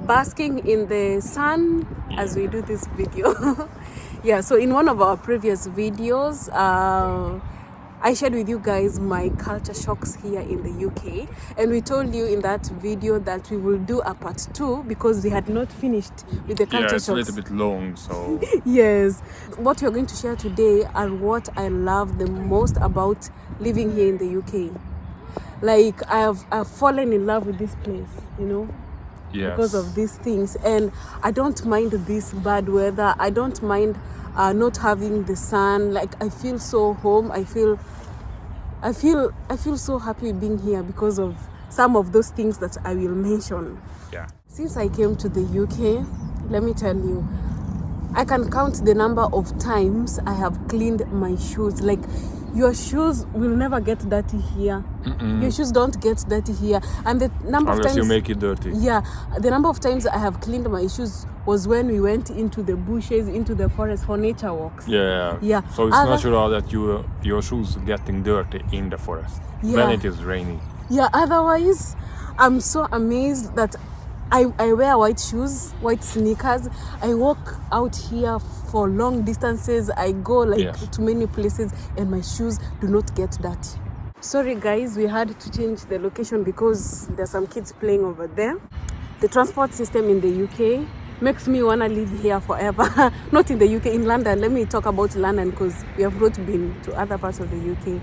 basking in the sun as we do this video. Yeah, so in one of our previous videos, I shared with you guys my culture shocks here in the UK, and we told you in that video that we will do a part 2 because we had not finished with the culture shocks. Yeah, it's a little bit long, so... Yes. What we're going to share today are what I love the most about living here in the UK. Like, I've fallen in love with this place, you know? Yes. Because of these things. And I don't mind this bad weather. I don't mind not having the sun. Like, I feel so home. I feel so happy being here because of some of those things that I will mention. Yeah. Since I came to the UK, let me tell you, I can count the number of times I have cleaned my shoes. Like, your shoes will never get dirty here. Your shoes don't get dirty here. And the number Unless of times you make it dirty. Yeah, the number of times I have cleaned my shoes was when we went into the bushes, into the forest for nature walks. Yeah. So it's natural that your shoes getting dirty in the forest when it is rainy. Yeah, otherwise, I'm so amazed that I wear white shoes, white sneakers. I walk out here for long distances. I go to many places and my shoes do not get dirty. Sorry guys, we had to change the location because there's some kids playing over there. The transport system in the UK makes me want to live here forever. Not in the UK, in London. Let me talk about London because we have not been to other parts of the UK.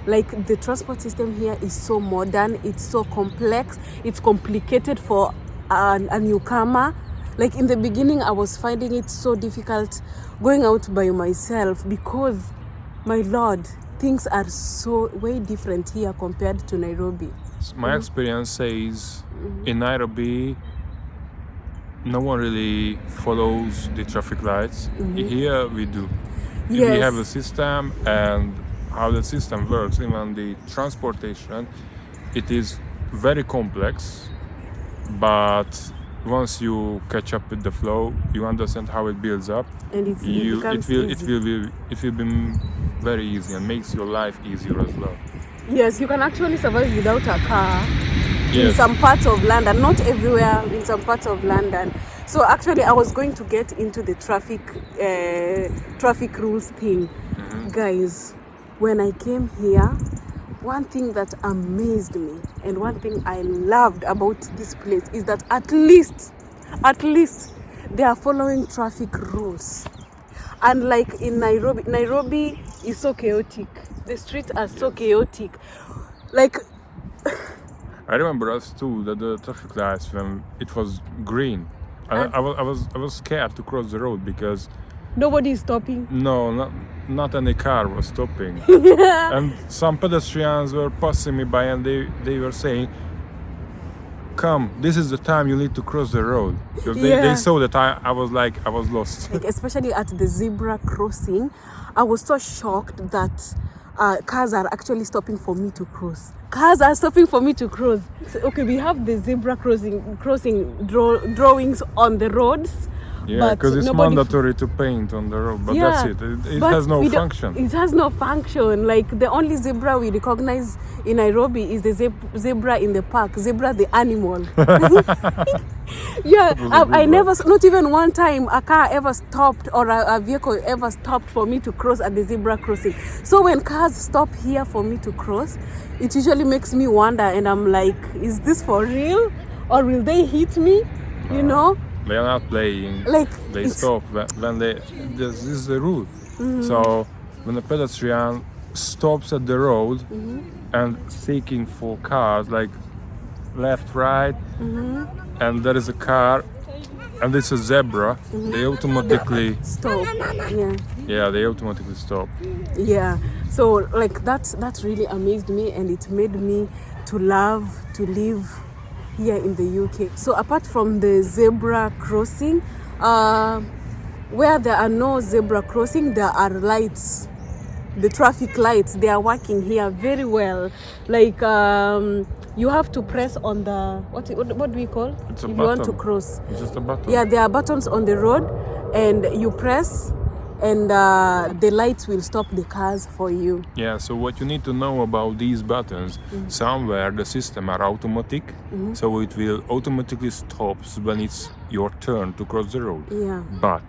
Like, the transport system here is so modern, it's so complex, it's complicated for a newcomer. Like, in the beginning I was finding it so difficult going out by myself because, my lord, things are so way different here compared to Nairobi. My experience says in Nairobi no one really follows the traffic lights. Here we do. We have a system, and how the system works, even the transportation, it is very complex, but once you catch up with the flow, you understand how it builds up, and it will be very easy and makes your life easier as well. Yes, you can actually survive without a car in some parts of London, not everywhere, in some parts of London. So actually I was going to get into the traffic rules thing. Guys, when I came here, one thing that amazed me and one thing I loved about this place is that at least they are following traffic rules. And like in Nairobi is so chaotic. The streets are so chaotic. Like, I remember us too, that the traffic lights, when it was green, I was scared to cross the road because nobody is stopping. No, not any car was stopping. And some pedestrians were passing me by, and they were saying, "Come, this is the time you need to cross the road." Because they saw that I was lost. Like, especially at the zebra crossing, I was so shocked that cars are actually stopping for me to cross. Cars are stopping for me to cross. So, okay, we have the zebra crossing drawings on the roads. Yeah, because it's mandatory to paint on the road, but that's it. It has no function. It has no function. Like, the only zebra we recognize in Nairobi is the zebra in the park. Zebra the animal. I never, not even one time a car ever stopped or a vehicle ever stopped for me to cross at the zebra crossing. So when cars stop here for me to cross, it usually makes me wonder, and I'm like, is this for real? Or will they hit me? You know? They are not playing. Like, they stop when this is the rule. So when a pedestrian stops at the road and seeking for cars, like left, right, and there is a car and it's a zebra, they automatically stop. Yeah, they automatically stop. Yeah. So like that really amazed me, and it made me to love to live here in the UK. So apart from the zebra crossing, where there are no zebra crossing, there are lights. The traffic lights, they are working here very well. Like, you have to press on the, what do we call? It's a if button. You want to cross. It's just a button. Yeah, there are buttons on the road, and you press, and the lights will stop the cars for you. Yeah, so what you need to know about these buttons, somewhere the system are automatic, so it will automatically stop when it's your turn to cross the road. Yeah. But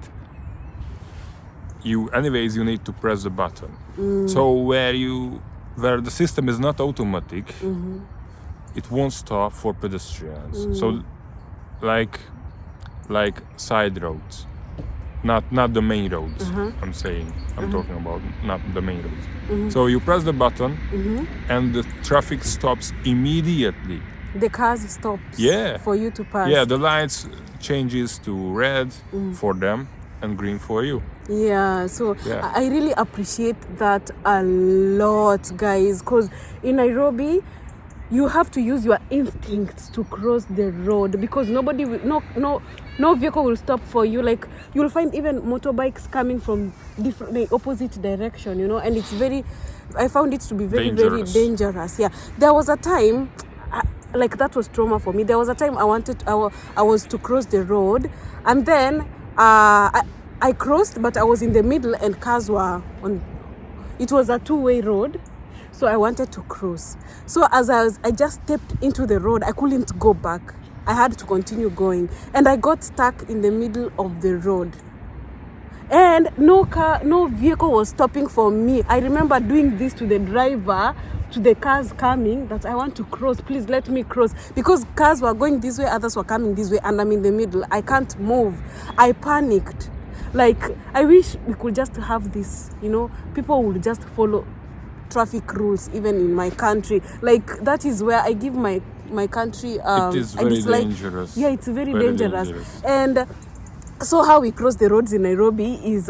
you need to press the button. So where the system is not automatic, it won't stop for pedestrians. So like side roads, not the main roads. I'm talking about not the main roads. So you press the button and the traffic stops immediately. The cars stops for you to pass. Yeah, the lights changes to red for them and green for you. Yeah, so I really appreciate that a lot, guys, because in Nairobi you have to use your instincts to cross the road, because nobody will, no vehicle will stop for you. Like, you'll find even motorbikes coming from the opposite direction, you know, and I found it to be very dangerous. Yeah, there was a time like that was trauma for me. There was a time I was to cross the road, and then I crossed, but I was in the middle and cars were on. It was a two-way road, so I wanted to cross. So as I just stepped into the road, I couldn't go back. I had to continue going, and I got stuck in the middle of the road. And no vehicle was stopping for me. I remember doing this to the driver, to the cars coming, that I want to cross, please let me cross, because cars were going this way, others were coming this way, and I'm in the middle. I can't move. I panicked. Like, I wish we could just have this, you know, people would just follow traffic rules even in my country. Like, that is where I give my country it is very dangerous. Yeah, it's very dangerous. And so how we cross the roads in Nairobi is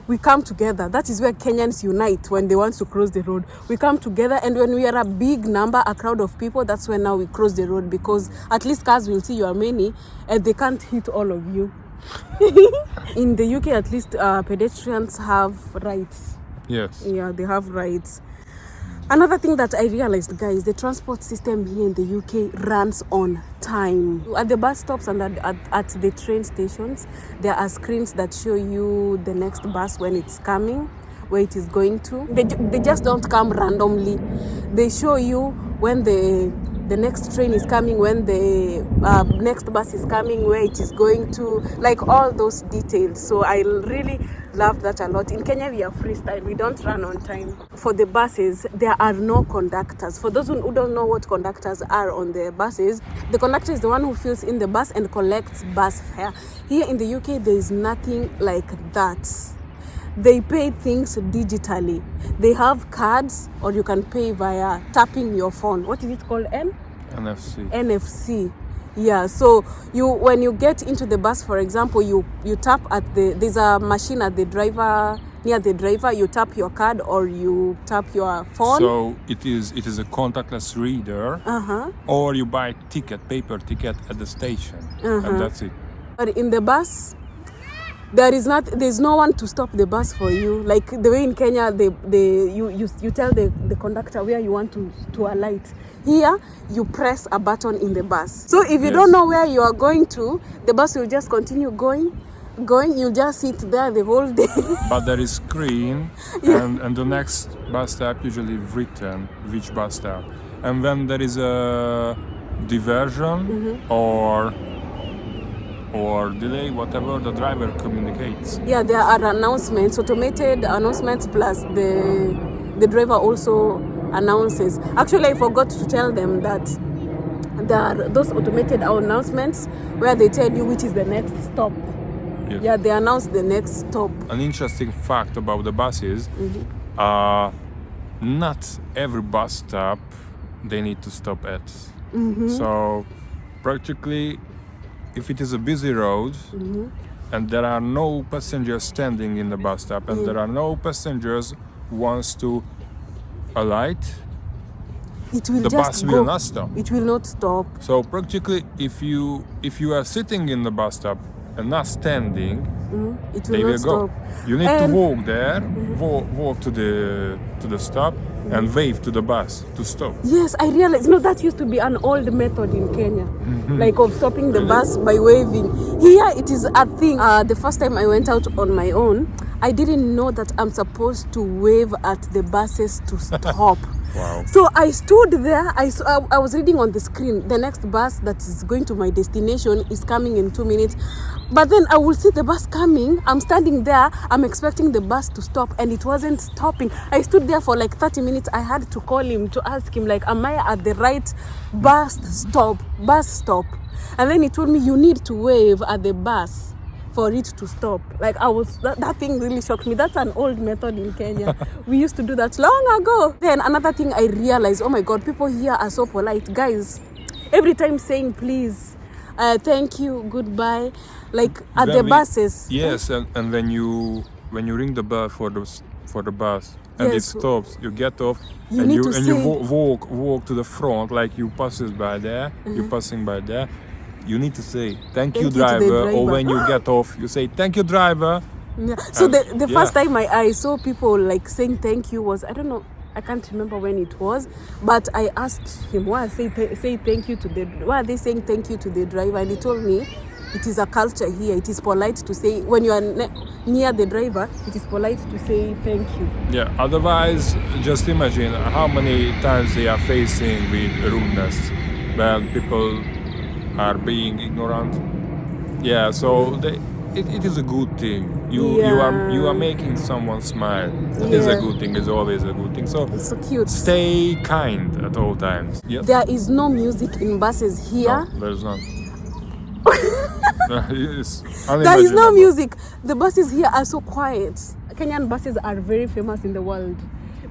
we come together. That is where Kenyans unite when they want to cross the road. We come together, and when we are a big number, a crowd of people, that's when now we cross the road, because at least cars will see you are many and they can't hit all of you. In the UK, at least pedestrians have rights. Yes. Yeah, they have rights. Another thing that I realized, guys, the transport system here in the UK runs on time. At the bus stops and at the train stations, there are screens that show you the next bus when it's coming, where it is going to. They just don't come randomly. They show you when the next train is coming, when the next bus is coming, where it is going to, like all those details. So I really love that a lot. In Kenya, we are freestyle. We don't run on time. For the buses, there are no conductors. For those who don't know what conductors are on the buses, the conductor is the one who fills in the bus and collects bus fare. Here in the UK, there is nothing like that. They pay things digitally. They have cards, or you can pay via tapping your phone. What is it called? NFC. Yeah, so when you get into the bus, for example, you tap there's a machine at the driver, near the driver. You tap your card or you tap your phone. So it is a contactless reader, or you buy paper ticket at the station, and that's it. But in the bus, there's no one to stop the bus for you. Like the way in Kenya, you tell the conductor where you want to alight. Here, you press a button in the bus. So if you don't know where you are going to, the bus will just continue going. You'll just sit there the whole day. But there is screen, and the next bus stop usually written which bus stop. And when there is a diversion or delay, whatever, the driver communicates. Yeah, there are announcements, automated announcements, plus the driver also announces. Actually, I forgot to tell them that there are those automated announcements where they tell you which is the next stop. Yes. Yeah, they announce the next stop. An interesting fact about the buses, not every bus stop they need to stop at. So practically, if it is a busy road and there are no passengers standing in the bus stop and there are no passengers who wants to alight, the bus will not stop. It will not stop. So practically, if you are sitting in the bus stop and not standing, they will go. You need to walk there, walk to the stop, and wave to the bus to stop. Yes, I realized. That used to be an old method in Kenya, like of stopping the bus by waving. Here, it is a thing. The first time I went out on my own, I didn't know that I'm supposed to wave at the buses to stop. Wow. So I stood there. I was reading on the screen, the next bus that is going to my destination is coming in 2 minutes. But then I will see the bus coming. I'm standing there. I'm expecting the bus to stop, and it wasn't stopping. I stood there for like 30 minutes. I had to call him to ask him, like, am I at the right bus stop? And then he told me, you need to wave at the bus for it to stop. Like, that thing really shocked me. That's an old method in Kenya. We used to do that long ago. Then another thing I realized, oh my God, people here are so polite. Guys, every time saying please, thank you, goodbye, like at the buses. Yes, and when you ring the bell for the bus and Yes. it stops, you get off You and need you to and say- you walk to the front, like you passes by there, you're passing by there. You need to say thank you, you to the driver, or driver. when you get off, you say thank you, driver. Yeah. So the yeah. first time I saw people like saying thank you was, I don't know, I can't remember when it was, but I asked him, why say thank you to the, why are they saying thank you to the driver? And he told me it is a culture here. It is polite to say, when you are near the driver, it is polite to say thank you. Yeah. Otherwise, just imagine how many times they are facing with rudeness when people are being ignorant. Yeah. So it is a good thing. You are making someone smile. It is a Yeah. good thing. It's always a good thing. So It's so cute. stay kind at all times. Yes. There is no music in buses here. No, there's none. It's There is no unimaginable. music. The buses here are so quiet. Kenyan buses are very famous in the world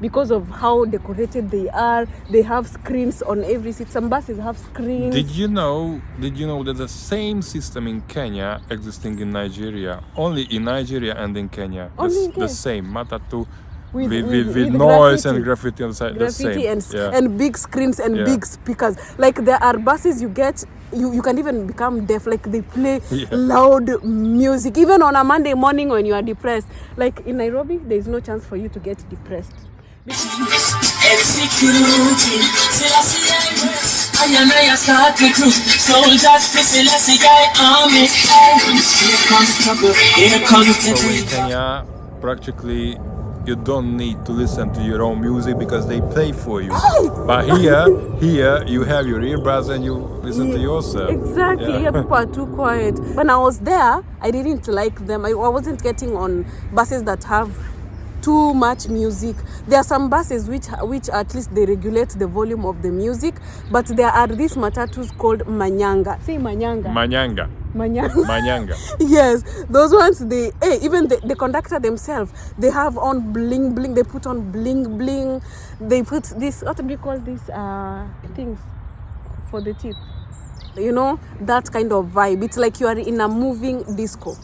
because of how decorated they are. They have screens on every seat. Some buses have screens. Did you know that the same system in Kenya existing in Nigeria? Only in Nigeria and in Kenya. Only in The Kenya? same matatu With- with with noise graffiti. and graffiti on the side. The Graffiti same. and big screens and Yeah. big speakers. Like there are buses you get, you can even become deaf. Like they play Yeah. loud music. Even on a Monday morning when you are depressed. Like in Nairobi, there is no chance for you to get depressed. Executing, Selassie I start the crew. Soldiers for Selassie army. Here comes trouble, here comes the So in day. Kenya, practically you don't need to listen to your own music because they play for you. But here you have your earbuds and you listen to yourself. Exactly. Yeah. Yeah, people are too quiet. When I was there, I didn't like them. I wasn't getting on buses that have too much music. There are some buses which at least they regulate the volume of the music, but there are these matatus called manyanga. Say manyanga. Manyanga. Manyanga. Manyanga. Yes, those ones, even the conductor themselves, they have on bling bling. They put on bling bling. They put this, what do we call these things for the teeth? You know, that kind of vibe. It's like you are in a moving disco.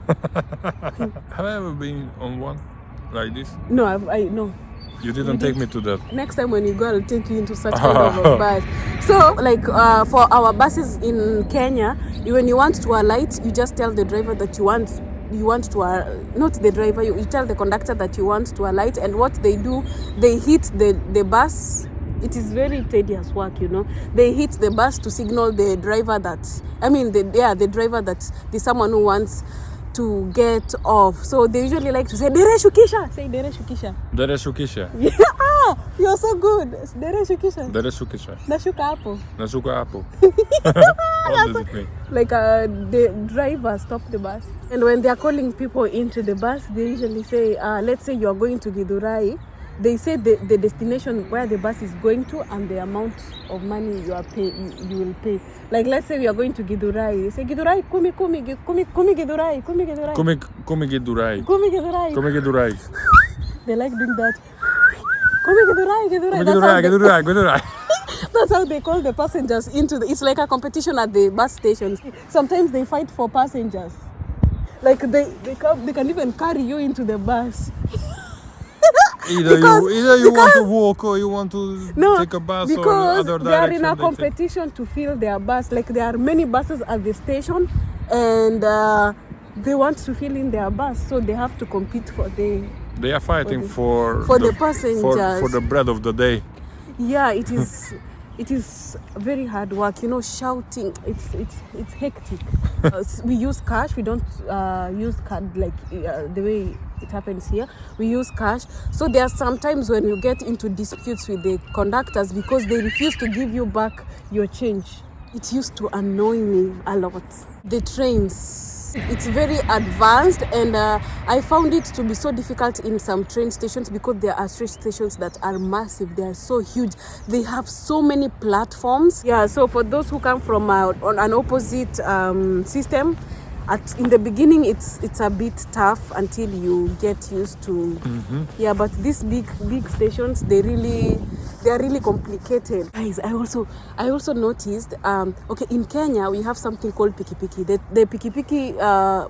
Have I ever been on one like this? No, I no. You didn't take me to that. Next time when you go, I'll take you into such kind of a bus. So, like for our buses in Kenya, when you want to alight, you just tell the driver that you want to not the driver. You tell the conductor that you want to alight, and what they do, they hit the bus. It is very tedious work, you know. They hit the bus to signal the driver that the driver that there's someone who wants to get off. So they usually like to say Dere Shukisha. Say Dere Shukisha. Dere Shukisha. Yeah, you're so good. Dere Shukisha. Dere Shukisha. Nashuka hapo. Nasuka Apple. What does it mean? Like the driver stopped the bus, and when they are calling people into the bus, they usually say, let's say you are going to Githurai. They say the destination where the bus is going to and the amount of money you will pay. Like let's say we are going to Githurai. They say Githurai, kumi Githurai. Kumi Gidurai. Kumi Githurai. Kumi Gidurai. They like doing that. Kumi Githurai. Gidurai. Gidurai. That's how they call the passengers into it's like a competition at the bus stations. Sometimes they fight for passengers. Like they can even carry you into the bus. Either you want to walk or you want to take a bus or because other they are direction. in a they take. competition to fill their bus. Like there are many buses at the station, and they want to fill in their bus, so they have to compete for the. They are fighting for the passengers. for the bread of the day. Yeah, it is. it is very hard work, you know, shouting. It's hectic. We use cash. We don't use card like the way it happens here. We use cash. So there are sometimes when you get into disputes with the conductors because they refuse to give you back your change. It used to annoy me a lot. The trains, it's very advanced, and I found it to be so difficult in some train stations because there are train stations that are massive. They are so huge. They have so many platforms. Yeah, so for those who come from on an opposite system, in the beginning it's a bit tough until you get used to. Yeah, but these big stations, they are really complicated. Guys, I also noticed okay, in Kenya we have something called pikipiki. The pikipiki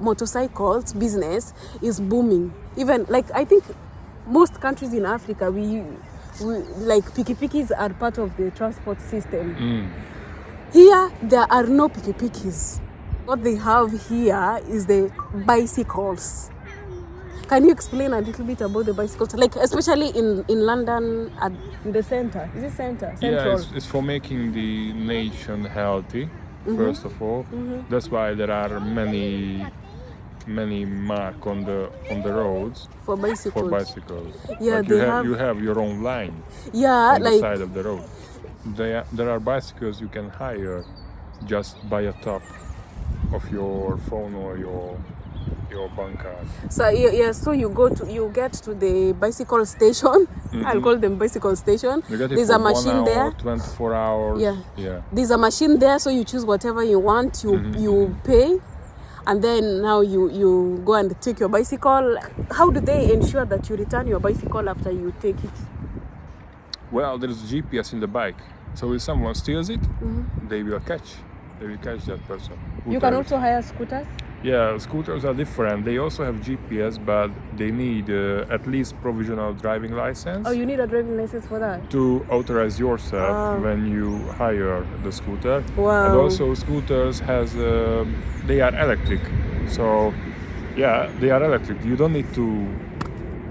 motorcycles business is booming. Even like I think most countries in Africa, we like pikipikis are part of the transport system. Here there are no pikipikis. What they have here is the bicycles. Can you explain a little bit about the bicycles? Like especially in London, in the center. Is it center? Central? Yeah, it's for making the nation healthy. First of all, that's why there are many mark on the roads for bicycles. Yeah, like you have your own line. Yeah, on like the side of the road. There are bicycles you can hire just by a top of your phone or your bank card. So yeah, so you get to the bicycle station. I'll call them bicycle station. There's a machine 1 hour, there. 24 hours. Yeah. There's a machine there, so you choose whatever you want. You pay, and then now you go and take your bicycle. How do they ensure that you return your bicycle after you take it? Well, there's GPS in the bike, so if someone steals it, they will catch that person. You can also hire scooters? Yeah, scooters are different. They also have GPS, but they need at least provisional driving license. Oh, you need a driving license for that? To authorize yourself when you hire the scooter. Wow. And also scooters they are electric. So yeah, they are electric. You don't need to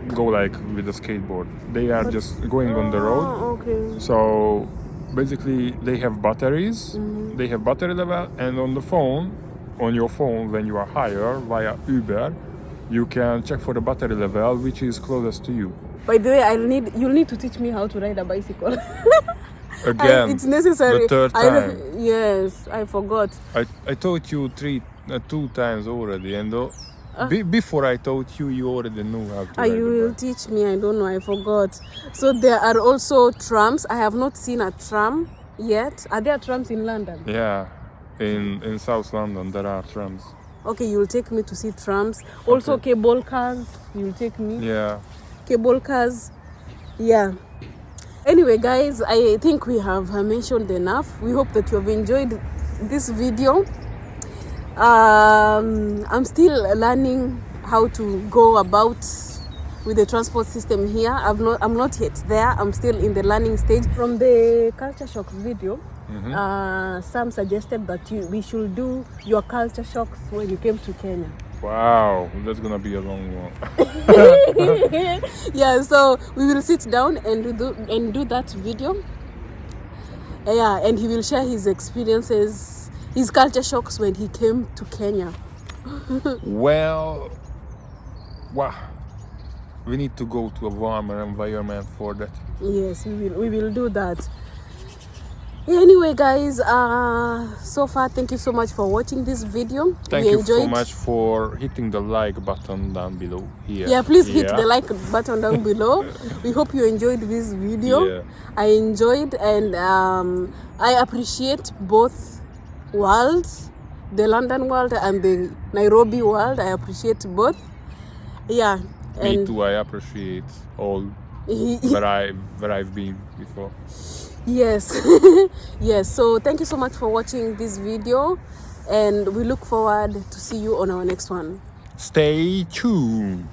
go like with a skateboard. They are just going on the road. Okay. So basically they have batteries. They have battery level, and on your phone when you are hired via Uber, you can check for the battery level which is closest to you. By the way, you'll need to teach me how to ride a bicycle. Again, it's necessary. The third time. Yes, I forgot. I taught you 2 times already, and before I taught you, you already knew how to ride. You will teach me. I don't know. I forgot. So there are also trams. I have not seen a tram yet. Are there trams in London? Yeah, in South London there are trams. Okay, you will take me to see trams. Also cable cars. You will take me. Yeah. Cable cars. Yeah. Anyway, guys, I think we have mentioned enough. We hope that you have enjoyed this video. I'm still learning how to go about with the transport system here. I'm not yet there. I'm still in the learning stage. From the culture shock video, Sam suggested that we should do your culture shocks when you came to Kenya. Wow, that's gonna be a long one. Yeah, so we will sit down and do that video. Yeah, and he will share his experiences, his culture shocks when he came to Kenya. Well, wow, we need to go to a warmer environment for that. Yes, we will do that. Anyway, guys, so far, thank you so much for watching this video. Thank you so much for hitting the like button down below here. Yeah, please hit the like button down below. We hope you enjoyed this video. Yeah. I enjoyed, and I appreciate both worlds, the London world and the Nairobi world. I appreciate both. Yeah. Me too. I appreciate all where I've been before. Yes. Yes, so thank you so much for watching this video, and we look forward to see you on our next one. Stay tuned.